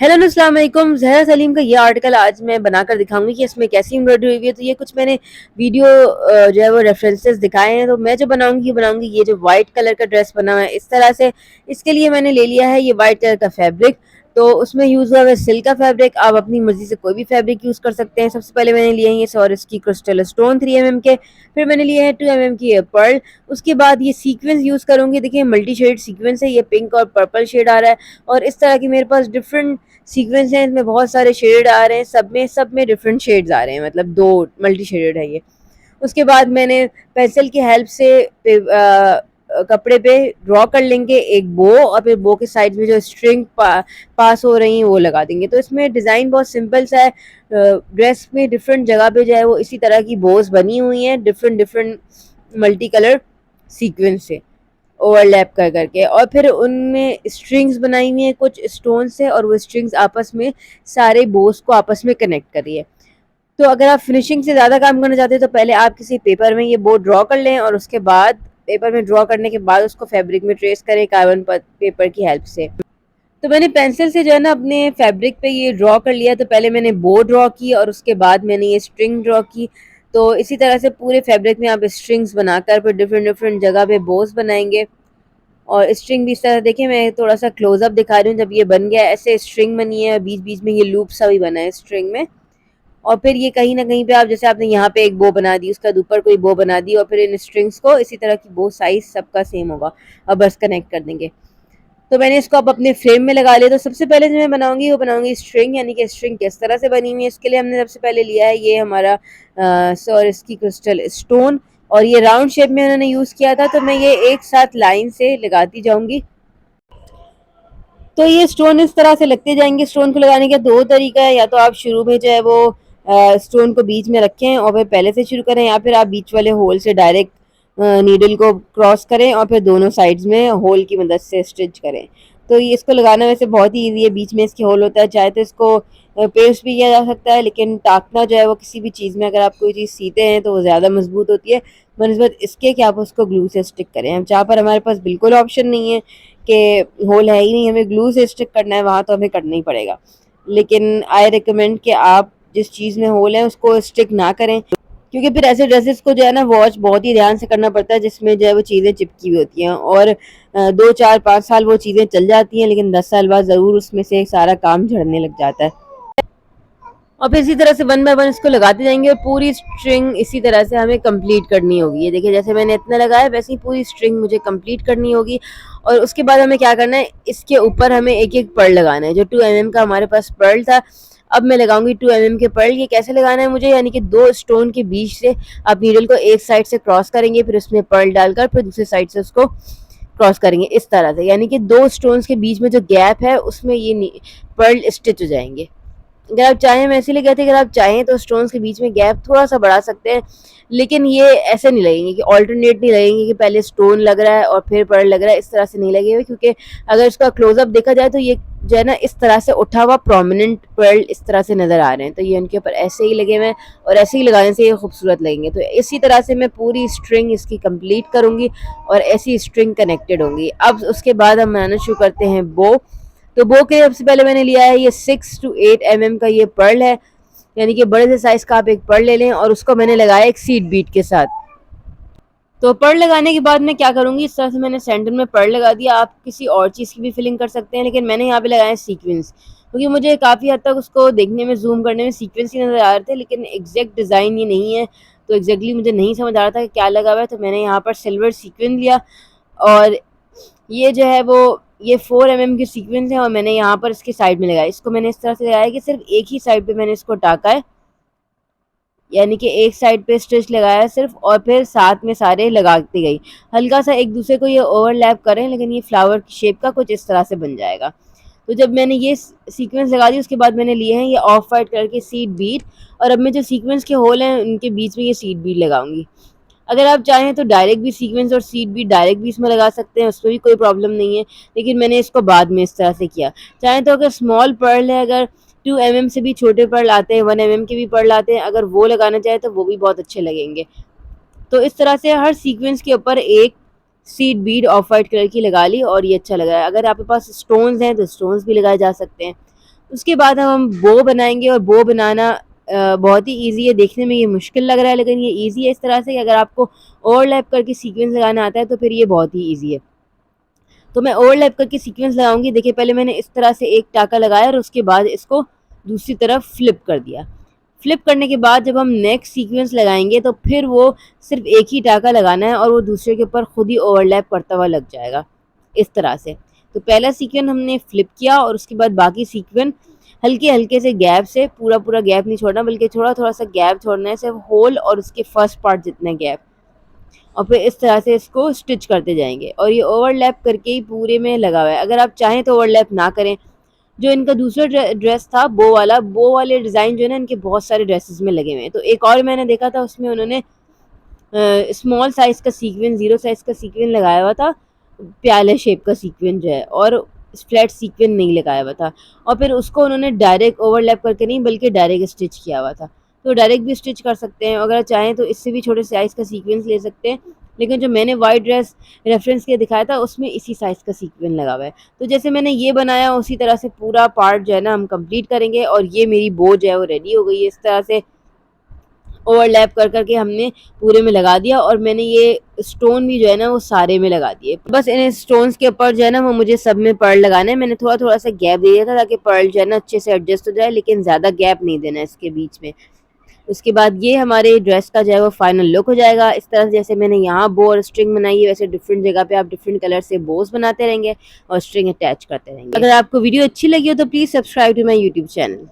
Hello अस्सलाम वालेकुम। ज़हरा सलीम का ये आर्टिकल आज मैं बनाकर दिखाऊंगी कि इसमें कैसी एम्ब्रॉयडरी हुई है। तो ये कुछ मैंने वीडियो जो है वो रेफरेंसेस दिखाए हैं। तो मैं जो बनाऊंगी ये जो वाइट कलर का ड्रेस बना हुआ है इस तरह से। इसके लिए मैंने ले लिया है ये वाइट कलर का फैब्रिक। तो उसमें यूज़ हुआ है सिल्क का फैब्रिक। आप अपनी मर्जी से कोई भी फैब्रिक यूज़ कर सकते हैं। सबसे पहले मैंने लिए हैं ये सॉरिस की क्रिस्टल स्टोन 3 mm के। फिर मैंने लिए हैं 2 mm की ये पर्ल। उसके बाद ये सीक्वेंस यूज़ करूंगी। देखिए मल्टी शेड सीक्वेंस है, ये पिंक और पर्पल शेड आ रहा है। और इस तरह की मेरे पास डिफरेंट सीक्वेंस है, इसमें बहुत सारे शेड आ रहे हैं, सब में डिफरेंट शेड्स आ रहे हैं, मतलब दो मल्टी शेडेड है ये। उसके बाद मैंने पेंसिल की हेल्प से कपड़े पे ड्रॉ कर लेंगे एक बो, और फिर बो के साइड में जो स्ट्रिंग पास हो रही है वो लगा देंगे। तो इसमें डिज़ाइन बहुत सिंपल सा है। ड्रेस में डिफरेंट जगह पे जो है वो इसी तरह की बोस बनी हुई हैं different different multi colour sequence से ओवरलैप कर करके, और फिर उनमें स्ट्रिंग्स बनाई हुई हैं कुछ स्टोन से, और वो स्ट्रिंग्स आपस में सारे बोस को आपस में कनेक्ट करिए। तो अगर आप फिनिशिंग से ज़्यादा काम करना चाहते हैं तो पहले आप किसी पेपर में ये बो ड्रॉ कर लें, और उसके बाद पेपर में ड्रॉ करने के बाद उसको फैब्रिक में ट्रेस करें कार्बन पेपर की हेल्प से। तो मैंने पेंसिल से जो है ना अपने फैब्रिक पे ये ड्रॉ कर लिया। तो पहले मैंने बो ड्रॉ की और उसके बाद मैंने ये स्ट्रिंग ड्रॉ की। तो इसी तरह से पूरे फैब्रिक में आप स्ट्रिंग्स बनाकर फिर डिफरेंट डिफरेंट जगह पे बोस बनाएंगे। और स्ट्रिंग भी इस तरह देखिए, मैं थोड़ा सा क्लोजअप दिखा रही हूँ। जब ये बन गया ऐसे स्ट्रिंग बनी है, बीच बीच में ये लूप सा भी बना है स्ट्रिंग में। और फिर ये कहीं ना कहीं पे आप जैसे आपने यहाँ पे एक बो बना दी, उसका ऊपर कोई बो बना दी, और फिर इन स्ट्रिंग्स को इसी तरह की बो साइज सबका सेम होगा और बस कनेक्ट कर देंगे। तो मैंने इसको अब अपने फ्रेम में लगा लिया। तो सबसे पहले जो मैं बनाऊंगी वो बनाऊंगी स्ट्रिंग, यानी कि स्ट्रिंग किस तरह से बनी हुई है। इसके लिए हमने सबसे पहले लिया है ये हमारा सॉरिस की क्रिस्टल स्टोन, और ये राउंड शेप में उन्होंने यूज़ किया था। तो मैं ये एक साथ लाइन से लगाती जाऊंगी। तो ये स्टोन इस तरह से लगते जाएंगे। स्टोन को लगाने का दो तरीका है, या तो आप शुरू में जो है वो स्टोन को बीच में रखें और फिर पहले से शुरू करें, या फिर आप बीच वाले होल से डायरेक्ट नीडल को क्रॉस करें और फिर दोनों साइड्स में होल की मदद से स्टिच करें। तो ये इसको लगाना वैसे बहुत ही ईजी है, बीच में इसके होल होता है। चाहे तो इसको पेस्ट भी किया जा सकता है, लेकिन टाकना जो है वो किसी भी चीज़ में अगर आप कोई चीज़ सीते हैं तो वो ज़्यादा मजबूत होती है बनस्बत इसके कि आप उसको ग्लू से स्टिक करें। हम जहाँ पर हमारे पास बिल्कुल ऑप्शन नहीं है कि होल है ही नहीं, हमें ग्लू से स्टिक करना है, वहाँ तो हमें करना ही पड़ेगा। लेकिन आई रिकमेंड कि आप जिस चीज़ में होल है उसको स्टिक ना करें, क्योंकि फिर ऐसे ड्रेसेस को जो है ना वॉच बहुत ही ध्यान से करना पड़ता है, जिसमें जो है वो चीज़ें चिपकी हुई होती हैं, और 2 4 5 साल वो चीज़ें चल जाती हैं, लेकिन 10 साल बाद ज़रूर उसमें से सारा काम झड़ने लग जाता है। और फिर इसी तरह से वन बाय वन इसको लगाते जाएंगे, और पूरी स्ट्रिंग इसी तरह से हमें कंप्लीट करनी होगी। ये देखिए जैसे मैंने इतना लगाया वैसे ही पूरी स्ट्रिंग मुझे कंप्लीट करनी होगी। और उसके बाद हमें क्या करना है, इसके ऊपर हमें एक एक पर्ल लगाना है। जो 2 mm का हमारे पास पर्ल था, अब मैं लगाऊंगी 2 mm के पर्ल। ये कैसे लगाना है मुझे, यानी कि दो स्टोन के बीच से आप नीडल को एक साइड से क्रॉस करेंगे, फिर उसमें पर्ल डालकर फिर दूसरी साइड से उसको क्रॉस करेंगे इस तरह से, यानी कि दो स्टोन्स के बीच में जो गैप है उसमें ये पर्ल स्टिच हो जाएंगे। अगर आप चाहें, मैं इसीलिए कहती हूँ अगर आप चाहें तो स्टोन्स के बीच में गैप थोड़ा सा बढ़ा सकते हैं, लेकिन ये ऐसे नहीं लगेंगे कि ऑल्टरनेट नहीं लगेंगे कि पहले स्टोन लग रहा है और फिर पर्ल लग रहा है, इस तरह से नहीं लगेगा। क्योंकि अगर इसका क्लोजअप देखा जाए तो ये जो है ना इस तरह से उठा हुआ प्रोमिनेंट पर्ल इस तरह से नज़र आ रहे हैं। तो ये उनके ऊपर ऐसे ही लगे हुए हैं, और ऐसे ही लगाने से ये खूबसूरत लगेंगे। तो इसी तरह से मैं पूरी स्ट्रिंग इसकी कंप्लीट करूँगी और ऐसी स्ट्रिंग कनेक्टेड होंगी। अब उसके बाद हम बनाना शुरू करते हैं बो। तो बो के सबसे पहले मैंने लिया है ये 6 to 8 mm का ये पर्ल है, यानी कि बड़े से साइज का आप एक पर्ल ले लें, और उसको मैंने लगाया एक सीड बीट के साथ। तो पर्ल लगाने के बाद मैं क्या करूँगी, इस तरह से मैंने सेंटर में पर्ल लगा दिया। आप किसी और चीज़ की भी फिलिंग कर सकते हैं, लेकिन मैंने यहाँ पे लगाया सीक्वेंस, क्योंकि मुझे काफ़ी हद तक उसको देखने में जूम करने में सीक्वेंस ही नज़र आ रहे थे, लेकिन एग्जैक्ट डिज़ाइन ये नहीं है। तो एग्जैक्टली मुझे नहीं समझ आ रहा था कि क्या लगा हुआ है। तो मैंने यहाँ पर सिल्वर सीक्वेंस लिया, और ये जो है वो ये 4 mm की सीक्वेंस है, और मैंने यहाँ पर इसके साइड में लगाया। इसको मैंने इस तरह से लगाया कि सिर्फ एक ही साइड पे मैंने इसको टाका है, यानी कि एक साइड पे स्टिच लगाया सिर्फ, और फिर साथ में सारे लगाती गई। हल्का सा एक दूसरे को ये ओवरलैप करें, लेकिन ये फ्लावर की शेप का कुछ इस तरह से बन जाएगा। तो जब मैंने ये सीक्वेंस लगा दी उसके बाद मैंने लिए हैं ये ऑफ वाइट कलर के सीड बीड, और अब मैं जो सीक्वेंस के होल हैं उनके बीच में ये सीड बीड लगाऊंगी। अगर आप चाहें तो डायरेक्ट भी सीक्वेंस और सीड भी डायरेक्ट भी इसमें लगा सकते हैं, उसमें भी कोई प्रॉब्लम नहीं है, लेकिन मैंने इसको बाद में इस तरह से किया। चाहें तो अगर स्मॉल पर्ल है, अगर 2 mm से भी छोटे पर्ल आते हैं, 1 mm के भी पर्ल आते हैं, अगर वो लगाना चाहे तो वो भी बहुत अच्छे लगेंगे। तो इस तरह से हर सीक्वेंस के ऊपर एक seed bead of white colour की लगा ली, और ये अच्छा लगा है। अगर आपके पास स्टोन्स हैं तो स्टोन्स भी लगाए जा सकते हैं। उसके बाद हम बो बनाएंगे, और बो बनाना बहुत ही ईज़ी है। देखने में ये मुश्किल लग रहा है लेकिन ये ईज़ी है इस तरह से कि अगर आपको ओवरलैप करके सीक्वेंस लगाना आता है तो फिर ये बहुत ही ईज़ी है। तो मैं ओवरलैप करके सीक्वेंस लगाऊंगी। देखिए पहले मैंने इस तरह से एक टाका लगाया और उसके बाद इसको दूसरी तरफ फ्लिप कर दिया। फ्लिप करने के बाद जब हम नेक्स्ट सीक्वेंस लगाएंगे तो फिर वो सिर्फ एक ही टाका लगाना है और वो दूसरे के ऊपर खुद ही ओवरलैप करता हुआ लग जाएगा इस तरह से। तो पहला सीक्वेंस हमने फ्लिप किया और उसके बाद बाकी सीक्वेंस हल्के हल्के से गैप से, पूरा पूरा गैप नहीं छोड़ना बल्कि थोड़ा थोड़ा सा गैप छोड़ना है, सिर्फ होल और उसके फर्स्ट पार्ट जितने गैप, और फिर इस तरह से इसको स्टिच करते जाएंगे। और ये ओवरलैप करके ही पूरे में लगा हुआ है। अगर आप चाहें तो ओवरलैप ना करें। जो इनका दूसरा ड्रेस था बो वाला, बो वाले डिज़ाइन जो है ना इनके बहुत सारे ड्रेसेस में लगे हुए हैं। तो एक और मैंने देखा था उसमें उन्होंने स्मॉल साइज़ का सीक्वेंस, ज़ीरो साइज़ का सीक्वेंस लगाया हुआ था, प्याले शेप का सीक्वेंस जो है, और फ्लैट सीक्वेंस नहीं लगाया हुआ था, और फिर उसको उन्होंने डायरेक्ट ओवरलैप करके नहीं बल्कि डायरेक्ट स्टिच किया हुआ था। तो डायरेक्ट भी स्टिच कर सकते हैं, अगर चाहें तो इससे भी छोटे साइज़ का सीक्वेंस ले सकते हैं। लेकिन जो मैंने वाइट ड्रेस रेफरेंस के दिखाया था उसमें इसी साइज़ का सीक्वेंस लगा हुआ है। तो जैसे मैंने ये बनाया उसी तरह से पूरा पार्ट जो है ना हम कंप्लीट करेंगे। और ये मेरी बो जो है वो रेडी हो गई है। इस तरह से ओवरलैप कर कर के हमने पूरे में लगा दिया, और मैंने ये स्टोन भी जो है ना वो सारे में लगा दिए। बस इन स्टोन्स के ऊपर जो है ना वो मुझे सब में पर्ल लगाना है। मैंने थोड़ा थोड़ा सा गैप दे दिया था ताकि पर्ल जो है ना अच्छे से एडजस्ट हो जाए, लेकिन ज़्यादा गैप नहीं देना है इसके बीच में। उसके बाद ये हमारे ड्रेस का जो है वो फाइनल लुक हो जाएगा। इस तरह से जैसे मैंने यहाँ बो और स्ट्रिंग बनाई है वैसे डिफरेंट जगह पे आप डिफरेंट कलर से बोस बनाते रहेंगे और स्ट्रिंग अटैच करते रहेंगे। अगर आपको वीडियो अच्छी लगी हो तो please subscribe to my YouTube channel.